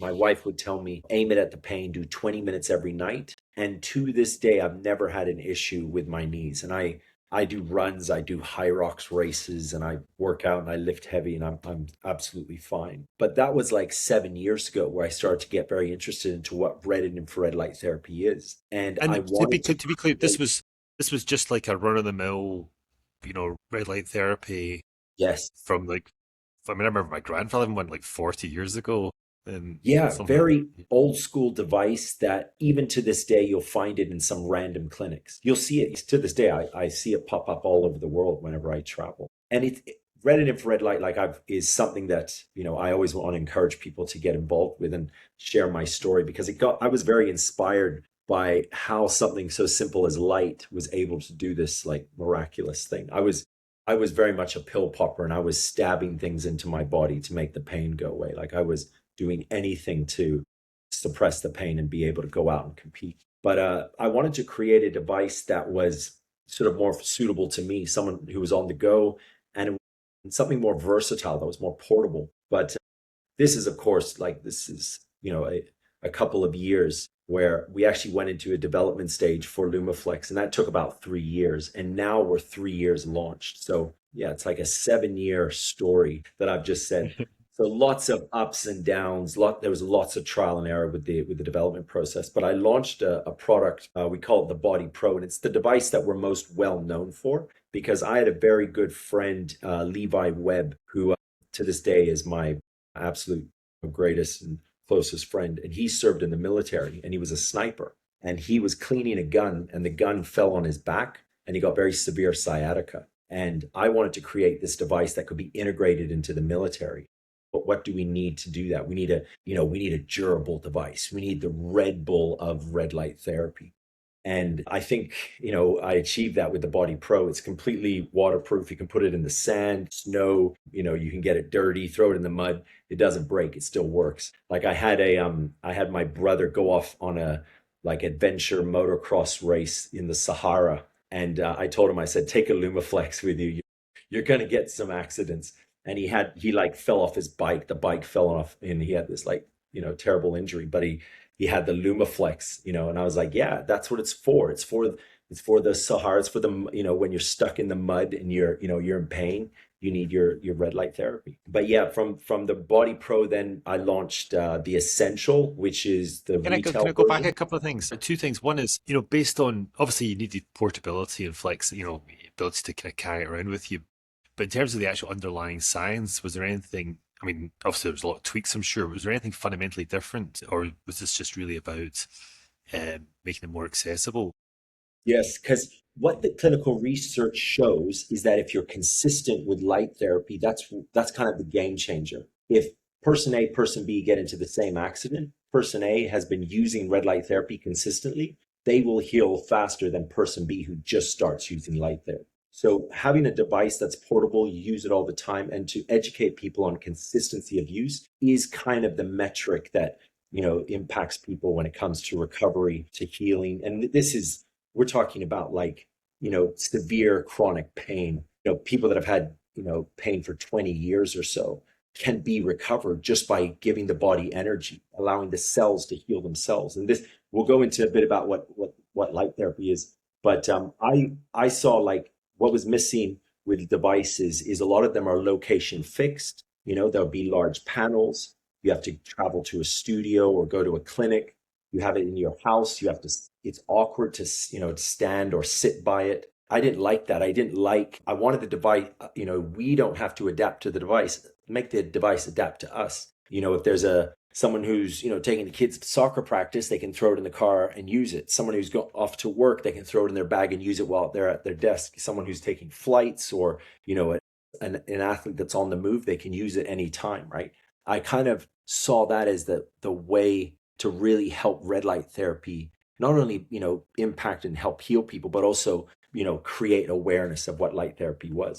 My wife would tell me, aim it at the pain, do 20 minutes every night. And to this day, I've never had an issue with my knees. And I do runs, I do high rocks races, and I work out and I lift heavy, and I'm absolutely fine. But that was like 7 years ago where I started to get very interested into what red and infrared light therapy is. And I And wanted to to be clear, create, this was just like a run of the mill, red light therapy yes, from like, I mean, I remember my grandfather even went like 40 years ago, and yeah, somehow, very old school device that even to this day you'll find it in some random clinics. You'll see it to this day. I see it pop up all over the world whenever I travel. And red and infrared light, like I've is something that, I always want to encourage people to get involved with and share my story because I was very inspired by how something so simple as light was able to do this like miraculous thing. I was very much a pill popper, and I was stabbing things into my body to make the pain go away. Like I was doing anything to suppress the pain and be able to go out and compete. But I wanted to create a device that was sort of more suitable to me, someone who was on the go, and something more versatile that was more portable. But this is, of course, like this is, a couple of years where we actually went into a development stage for LumaFlex, and that took about 3 years. And now we're 3 years launched. So yeah, it's like a 7 year story that I've just said. So lots of ups and downs. There was lots of trial and error with the development process. But I launched a product. We call it the Body Pro, and it's the device that we're most well known for because I had a very good friend, Levi Webb, who to this day is my absolute greatest and closest friend. And he served in the military, and he was a sniper. And he was cleaning a gun, and the gun fell on his back, and he got very severe sciatica. And I wanted to create this device that could be integrated into the military. But what do we need to do that? We need a durable device. We need the Red Bull of red light therapy. And I think, I achieved that with the Body Pro. It's completely waterproof. You can put it in the sand, snow, you can get it dirty, throw it in the mud. It doesn't break. It still works. Like I had my brother go off on a like adventure motocross race in the Sahara. And I told him, I said, take a LumaFlex with you. You're going to get some accidents. And he like fell off his bike. The bike fell off and he had this like, terrible injury, but he had the LumaFlex, and I was like, yeah, that's what it's for. It's for the Sahara. It's for the, when you're stuck in the mud and you're in pain, you need your red light therapy. But yeah, from the Body Pro, then I launched the Essential, which is the can retail I go back a version. couple of things? Two things. One is, based on obviously you needed portability and flex, ability to kind of carry it around with you. But in terms of the actual underlying science, was there anything? I mean, obviously there was a lot of tweaks, I'm sure. Was there anything fundamentally different, or was this just really about making it more accessible? Yes, because what the clinical research shows is that if you're consistent with light therapy, that's kind of the game changer. If person A, person B get into the same accident, person A has been using red light therapy consistently, they will heal faster than person B who just starts using light therapy. So having a device that's portable, you use it all the time, and to educate people on consistency of use is kind of the metric that impacts people when it comes to recovery, to healing. And we're talking about like, severe chronic pain. People that have had, pain for 20 years or so can be recovered just by giving the body energy, allowing the cells to heal themselves. And this, we'll go into a bit about what light therapy is. But I saw like what was missing with devices is a lot of them are location fixed. There'll be large panels. You have to travel to a studio or go to a clinic. You have it in your house. It's awkward to, stand or sit by it. I didn't like that. I wanted the device, we don't have to adapt to the device, make the device adapt to us. If there's someone who's, taking the kids to soccer practice, they can throw it in the car and use it. Someone who's going off to work, they can throw it in their bag and use it while they're at their desk. Someone who's taking flights or, an athlete that's on the move, they can use it anytime, right? I kind of saw that as the way to really help red light therapy not only impact and help heal people, but also create awareness of what light therapy was.